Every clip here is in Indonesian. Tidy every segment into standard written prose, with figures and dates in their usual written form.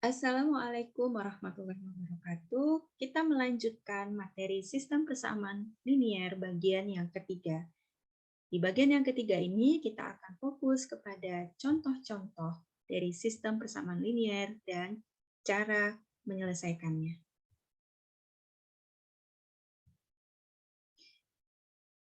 Assalamualaikum warahmatullahi wabarakatuh. Kita melanjutkan materi sistem persamaan linier bagian yang ketiga. Di bagian yang ketiga ini, kita akan fokus kepada contoh-contoh dari sistem persamaan linier dan cara menyelesaikannya.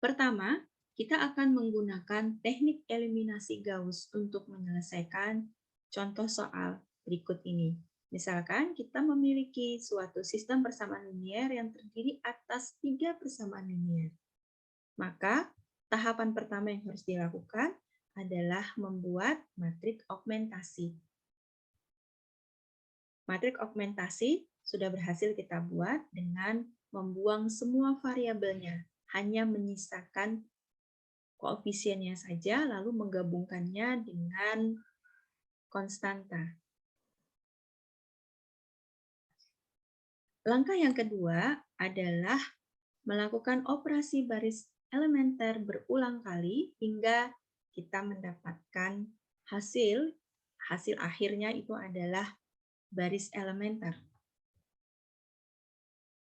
Pertama, kita akan menggunakan teknik eliminasi Gauss untuk menyelesaikan contoh soal berikut ini. Misalkan kita memiliki suatu sistem persamaan linier yang terdiri atas 3 persamaan linier. Maka tahapan pertama yang harus dilakukan adalah membuat matriks augmentasi. Matriks augmentasi sudah berhasil kita buat dengan membuang semua variabelnya, hanya menyisakan koefisiennya saja, lalu menggabungkannya dengan konstanta. Langkah yang kedua adalah melakukan operasi baris elementer berulang kali hingga kita mendapatkan hasil akhirnya itu adalah baris elementer.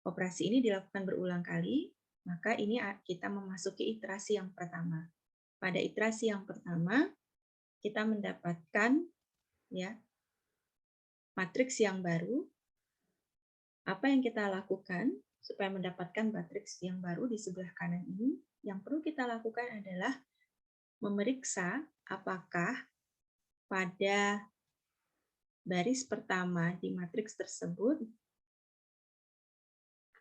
Operasi ini dilakukan berulang kali, maka ini kita memasuki iterasi yang pertama. Pada iterasi yang pertama, kita mendapatkan ya matriks yang baru. Apa yang kita lakukan supaya mendapatkan matriks yang baru di sebelah kanan ini? Yang perlu kita lakukan adalah memeriksa apakah pada baris pertama di matriks tersebut,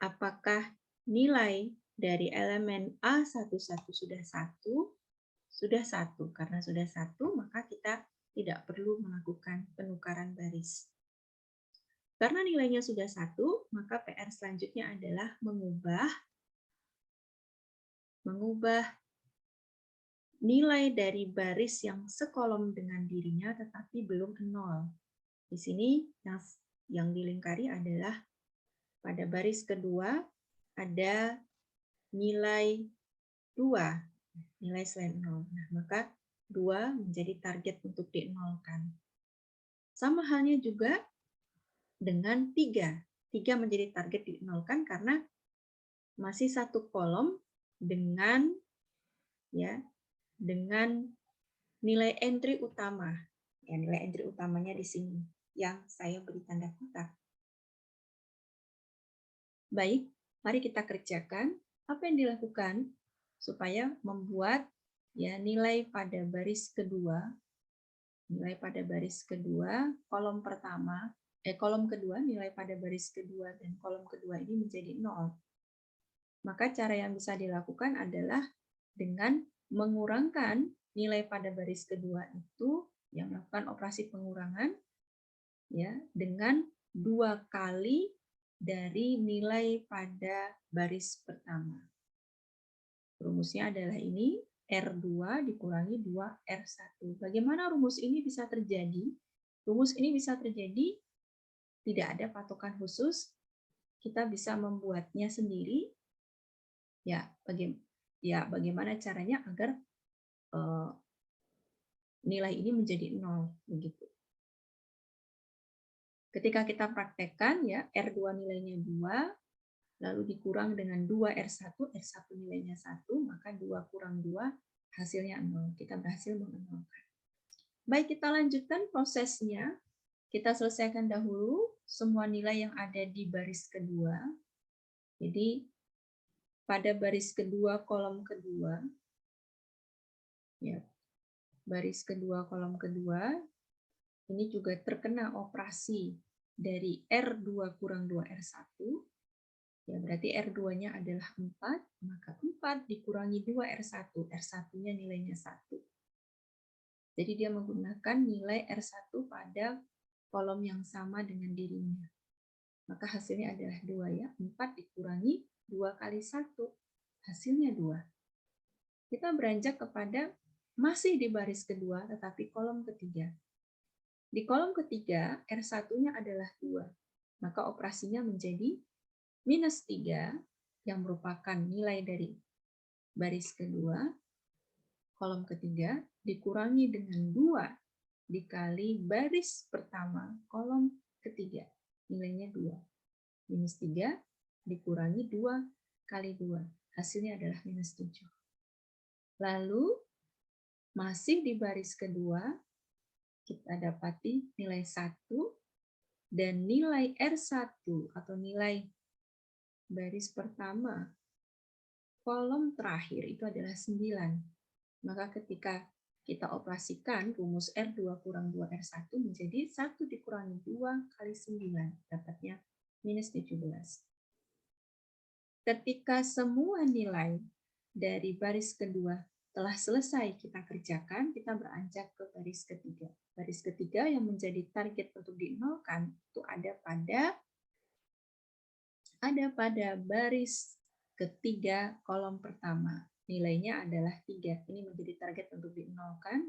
apakah nilai dari elemen A11 sudah 1, karena sudah 1, maka kita tidak perlu melakukan penukaran baris. Karena nilainya sudah 1, maka PR selanjutnya adalah mengubah nilai dari baris yang sekolom dengan dirinya tetapi belum 0. Di sini yang dilingkari adalah pada baris kedua ada nilai 2, nilai selain 0. Nah, maka 2 menjadi target untuk di-nolkan. Sama halnya juga dengan 3. 3 menjadi target di-nolkan karena masih satu kolom dengan nilai entry utama. Ya, nilai entry utamanya di sini yang saya beri tanda kotak. Baik, mari kita kerjakan apa yang dilakukan supaya membuat nilai pada baris kedua, kolom kedua, nilai pada baris kedua dan kolom kedua ini menjadi 0. Maka cara yang bisa dilakukan adalah dengan mengurangkan nilai pada baris kedua itu, yang melakukan operasi pengurangan dengan 2 kali dari nilai pada baris pertama. Rumusnya adalah ini, R2 dikurangi 2R1. Bagaimana rumus ini bisa terjadi? Rumus ini bisa terjadi, tidak ada patokan khusus, kita bisa membuatnya sendiri. Bagaimana caranya agar nilai ini menjadi 0, begitu. Ketika kita praktekkan, R2 nilainya 2, lalu dikurang dengan 2R1, R1 nilainya 1, maka 2 kurang 2, hasilnya 0. Kita berhasil mengenolkan. Baik, kita lanjutkan prosesnya. Kita selesaikan dahulu semua nilai yang ada di baris kedua. Jadi, pada baris kedua, kolom kedua, baris kedua, kolom kedua, ini juga terkena operasi dari R2 kurang 2R1. Berarti R2-nya adalah 4, maka 4 dikurangi 2R1. R1-nya nilainya 1. Jadi dia menggunakan nilai R1 pada kolom yang sama dengan dirinya. Maka hasilnya adalah 2 4 dikurangi 2 kali 1. Hasilnya 2. Kita beranjak kepada masih di baris kedua, tetapi kolom ketiga. Di kolom ketiga, R1-nya adalah 2. Maka operasinya menjadi minus 3, yang merupakan nilai dari baris kedua, kolom ketiga, dikurangi dengan 2 dikali baris pertama, kolom ketiga. ketiga. Nilainya 2. Minus 3 dikurangi 2 kali 2. Hasilnya adalah minus 7. Lalu, masih di baris kedua, kita dapati nilai 1 dan nilai R1 atau nilai baris pertama kolom terakhir itu adalah 9. Maka ketika kita operasikan rumus R2 kurang 2R1 menjadi 1 dikurangi 2 kali 9, dapatnya minus 17. Ketika semua nilai dari baris kedua telah selesai kita kerjakan, kita beranjak ke baris ketiga. Baris ketiga yang menjadi target untuk dinolkan itu ada pada baris ketiga kolom pertama. Nilainya adalah 3. Ini menjadi target untuk dinolkan.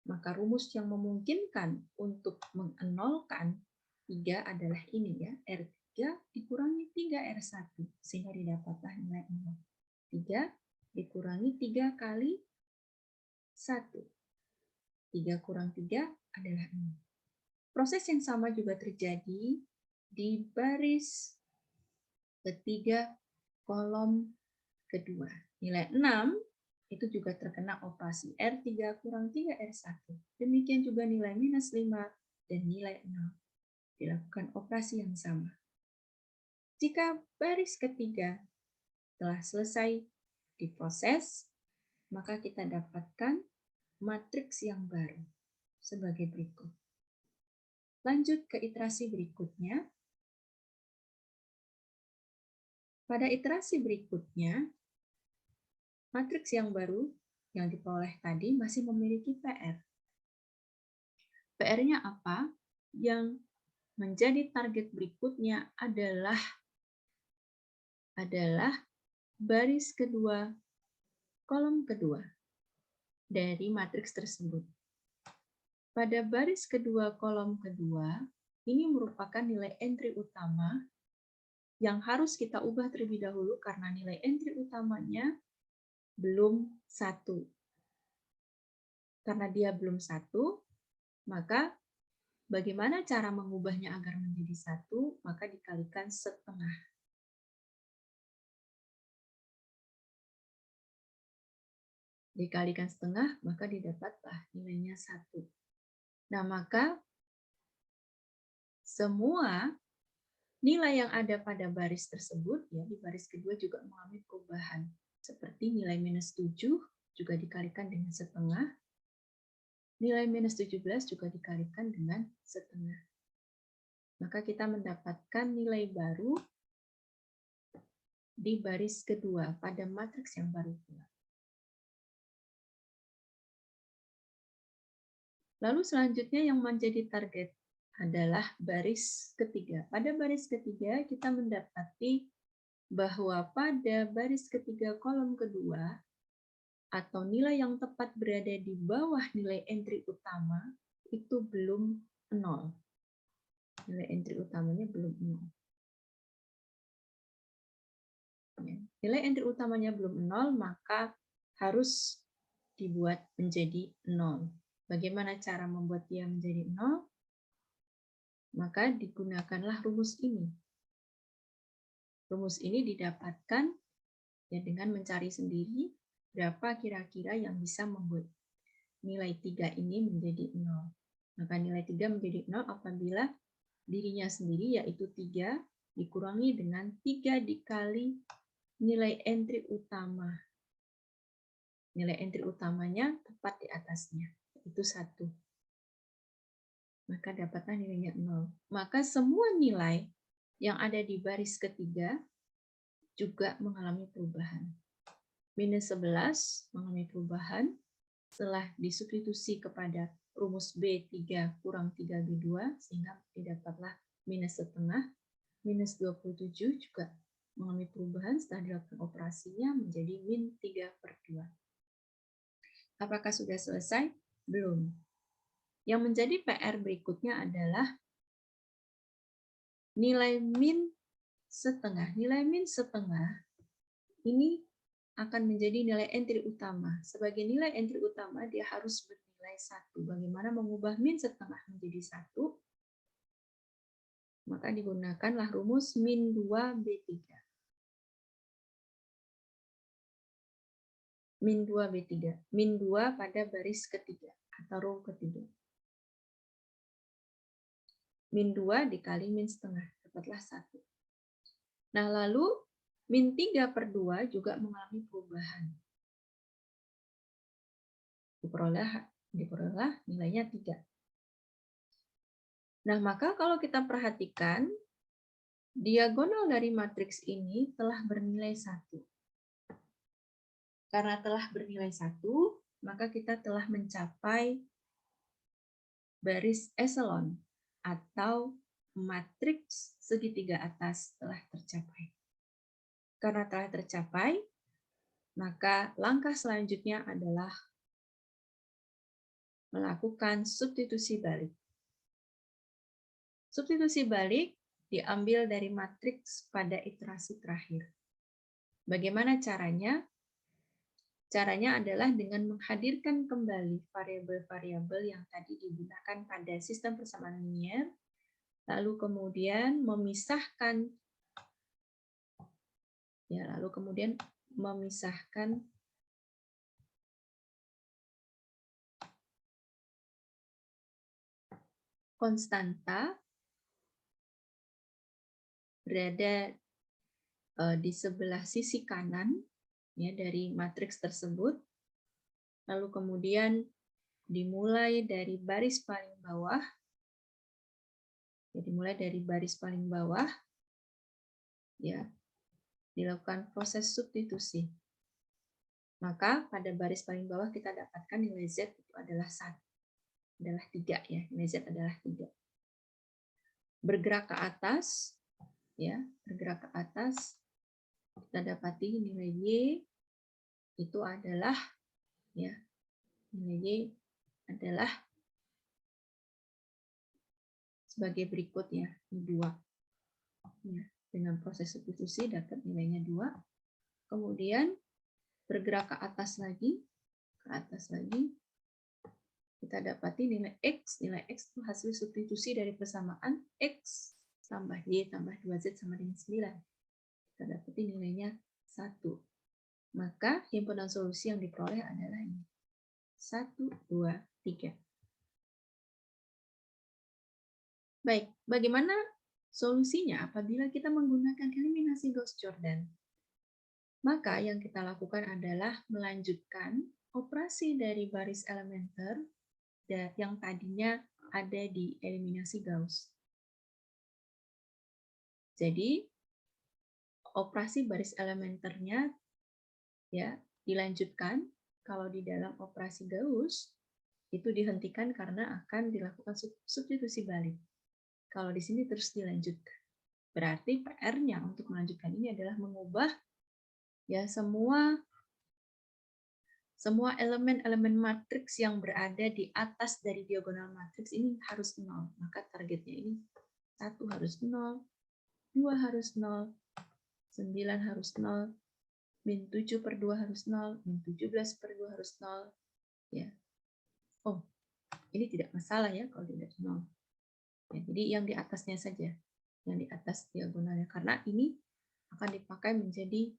Maka rumus yang memungkinkan untuk mengenolkan 3 adalah ini ya, R3 dikurangi 3R1 sehingga didapatlah nilai 0. 3 dikurangi 3 kali 1. 3 kurang 3 adalah 0. Proses yang sama juga terjadi di baris ketiga kolom kedua. Nilai 6 itu juga terkena operasi R3 kurang 3R1. Demikian juga nilai minus 5 dan nilai 0. Dilakukan operasi yang sama. Jika baris ketiga telah selesai diproses, maka kita dapatkan matriks yang baru sebagai berikut. Lanjut ke iterasi berikutnya. Pada iterasi berikutnya, matriks yang baru yang diperoleh tadi masih memiliki PR. PR-nya apa? Yang menjadi target berikutnya adalah baris kedua, kolom kedua dari matriks tersebut. Pada baris kedua, kolom kedua, ini merupakan nilai entry utama yang harus kita ubah terlebih dahulu karena nilai entry utamanya belum 1. Karena dia belum 1, maka bagaimana cara mengubahnya agar menjadi 1? Maka dikalikan setengah. Dikalikan setengah, maka didapatlah nilainya 1. Nah, maka semua nilai yang ada pada baris tersebut, ya di baris kedua juga mengalami perubahan. Seperti nilai minus 7 juga dikalikan dengan setengah, nilai minus 17 juga dikalikan dengan setengah. Maka kita mendapatkan nilai baru di baris kedua pada matriks yang baru pula. Lalu selanjutnya yang menjadi target adalah baris ketiga. Pada baris ketiga kita mendapati bahwa pada baris ketiga kolom kedua atau nilai yang tepat berada di bawah nilai entry utama itu belum 0. Nilai entry utamanya belum 0. Nilai entry utamanya belum 0, maka harus dibuat menjadi 0. Bagaimana cara membuat dia menjadi 0? Maka digunakanlah rumus ini. Rumus ini didapatkan ya dengan mencari sendiri berapa kira-kira yang bisa membuat nilai 3 ini menjadi 0. Maka nilai 3 menjadi 0 apabila dirinya sendiri yaitu 3 dikurangi dengan 3 dikali nilai entry utama. Nilai entry utamanya tepat di atasnya, yaitu 1. Maka dapatlah nilainya 0. Maka semua nilai yang ada di baris ketiga juga mengalami perubahan. Minus 11 mengalami perubahan setelah disubstitusi kepada rumus B3 kurang 3B2 sehingga didapatlah minus setengah. Minus 27 juga mengalami perubahan setelah dilakukan operasinya menjadi min 3/2. Apakah sudah selesai? Belum. Yang menjadi PR berikutnya adalah nilai min setengah. Nilai min setengah ini akan menjadi nilai entry utama. Sebagai nilai entry utama, dia harus bernilai 1. Bagaimana mengubah min setengah menjadi 1? maka digunakanlah rumus min 2B3. Min 2B3. Min 2 pada baris ketiga atau row ketiga. Min 2 dikali min setengah, dapatlah 1. Nah, lalu min 3/2 juga mengalami perubahan. Diperoleh nilainya 3. Nah, maka kalau kita perhatikan, diagonal dari matriks ini telah bernilai 1. Karena telah bernilai 1, maka kita telah mencapai baris eselon atau matriks segitiga atas telah tercapai. Karena telah tercapai, maka langkah selanjutnya adalah melakukan substitusi balik. Substitusi balik diambil dari matriks pada iterasi terakhir. Bagaimana caranya? Caranya adalah dengan menghadirkan kembali variabel-variabel yang tadi digunakan pada sistem persamaan linier, lalu kemudian memisahkan konstanta berada di sebelah sisi kanan ya dari matriks tersebut, lalu kemudian dimulai dari baris paling bawah, ya dilakukan proses substitusi. Maka pada baris paling bawah kita dapatkan nilai Z itu adalah 3 ya, nilai Z adalah 3. Bergerak ke atas, kita dapati nilai Y itu adalah sebagai berikut ya, 2. Ya, dengan proses substitusi dapat nilainya 2. Kemudian bergerak ke atas lagi, kita dapati nilai X itu hasil substitusi dari persamaan X tambah Y tambah 2Z sama dengan 9. Kita dapati nilainya 1. Maka himpunan solusi yang diperoleh adalah ini. 1, 2, 3. Baik, bagaimana solusinya apabila kita menggunakan eliminasi Gauss-Jordan? Maka yang kita lakukan adalah melanjutkan operasi dari baris elementer yang tadinya ada di eliminasi Gauss. Jadi, operasi baris elementernya ya dilanjutkan. Kalau di dalam operasi Gauss itu dihentikan karena akan dilakukan substitusi balik. Kalau di sini terus dilanjutkan. Berarti PR-nya untuk melanjutkan ini adalah mengubah ya semua elemen-elemen matriks yang berada di atas dari diagonal matriks ini harus 0. Maka targetnya ini 1 harus 0, 2 harus 0, 9 harus 0, min 7/2 harus 0, min 17/2 harus 0. Ya. Oh, ini tidak masalah ya kalau tidak 0. Ya, jadi yang di atasnya saja, yang di atas diagonalnya. Karena ini akan dipakai menjadi,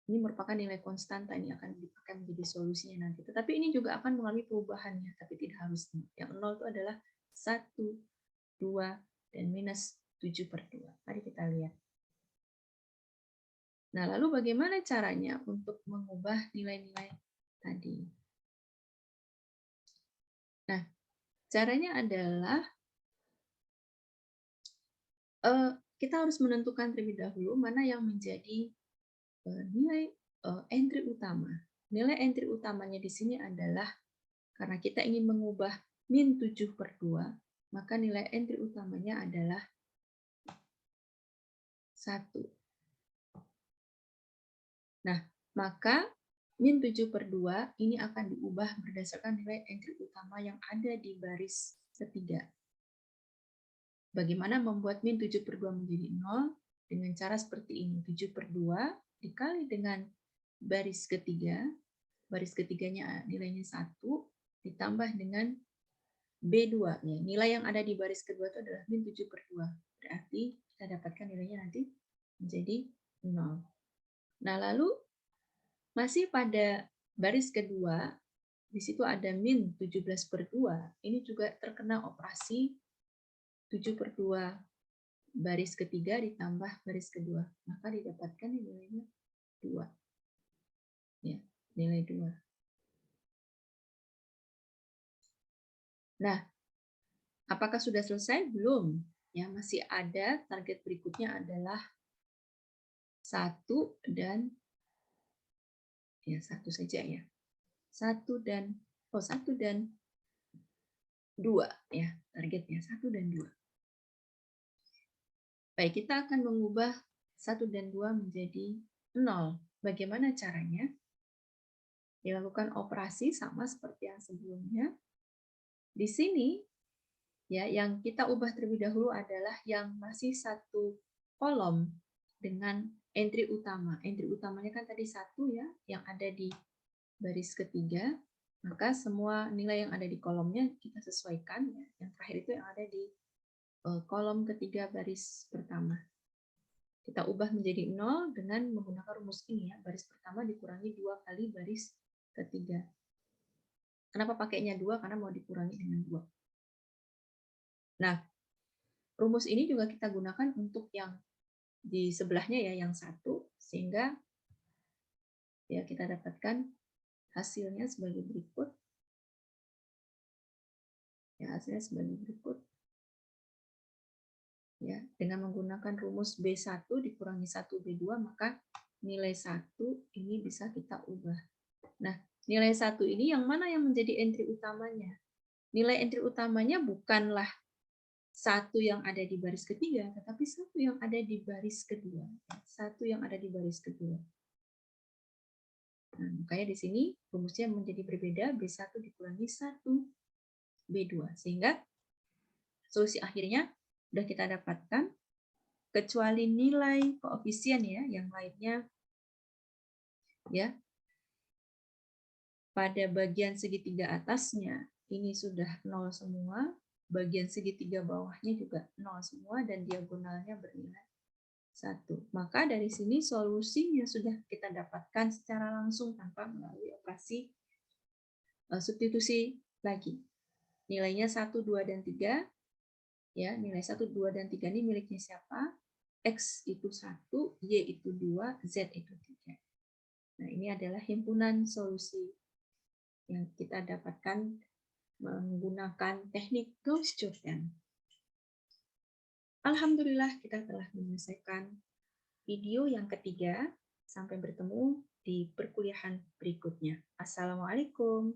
ini merupakan nilai konstanta, ini akan dipakai menjadi solusinya nanti. Tetapi ini juga akan mengalami perubahannya, tapi tidak harus. Yang 0 itu adalah 1, 2, dan minus 7/2. Mari kita lihat. Nah, lalu bagaimana caranya untuk mengubah nilai-nilai tadi? Nah, caranya adalah kita harus menentukan terlebih dahulu mana yang menjadi nilai entry utama. Nilai entry utamanya di sini adalah karena kita ingin mengubah min 7/2, maka nilai entry utamanya adalah 1. Nah, maka min 7/2 ini akan diubah berdasarkan nilai entry utama yang ada di baris ketiga. Bagaimana membuat min 7/2 menjadi 0? Dengan cara seperti ini. 7/2 dikali dengan baris ketiga. Baris ketiganya nilainya 1, ditambah dengan B2. Nilai yang ada di baris kedua itu adalah min 7/2. berarti kita dapatkan nilainya nanti menjadi 0. Nah, lalu masih pada baris kedua, di situ ada min 17/2, ini juga terkena operasi 7/2 baris ketiga ditambah baris kedua, maka didapatkan nilainya 2. Ya, nilai 2. Nah, apakah sudah selesai? Belum. Ya, masih ada target berikutnya adalah 1 dan ya 1 saja ya. 1 dan 2 ya, targetnya 1 dan 2. Baik, kita akan mengubah 1 dan 2 menjadi 0. Bagaimana caranya? Dilakukan operasi sama seperti yang sebelumnya. Di sini ya, yang kita ubah terlebih dahulu adalah yang masih satu kolom dengan entry utama. Entry utamanya kan tadi 1 ya, yang ada di baris ketiga. Maka semua nilai yang ada di kolomnya kita sesuaikan ya. Yang terakhir itu yang ada di kolom ketiga baris pertama. Kita ubah menjadi 0 dengan menggunakan rumus ini ya. Baris pertama dikurangi 2 kali baris ketiga. Kenapa pakainya 2? Karena mau dikurangi dengan 2. Nah, rumus ini juga kita gunakan untuk yang di sebelahnya ya, yang 1, sehingga ya kita dapatkan hasilnya sebagai berikut. Ya, hasilnya sebagai berikut. Ya, dengan menggunakan rumus B1 dikurangi 1B2, maka nilai 1 ini bisa kita ubah. Nah, nilai 1 ini yang mana yang menjadi entry utamanya? Nilai entry utamanya bukanlah 1 yang ada di baris ketiga, tetapi 1 yang ada di baris kedua. 1 yang ada di baris kedua. Nah, makanya di sini rumusnya menjadi berbeda, B1 dikurangi 1 B2. Sehingga solusi akhirnya sudah kita dapatkan, kecuali nilai koefisien ya, yang lainnya ya, pada bagian segitiga atasnya ini sudah 0 semua, bagian segitiga bawahnya juga 0 semua, dan diagonalnya bernilai 1. Maka dari sini solusinya sudah kita dapatkan secara langsung tanpa melalui operasi substitusi lagi. Nilainya 1, 2, dan 3. Ya, nilai 1, 2, dan 3 ini miliknya siapa? X itu 1, Y itu 2, Z itu 3. Nah, ini adalah himpunan solusi yang kita dapatkan menggunakan teknik Gauss-Jordan. Alhamdulillah kita telah menyelesaikan video yang ketiga. Sampai bertemu di perkuliahan berikutnya. Assalamualaikum.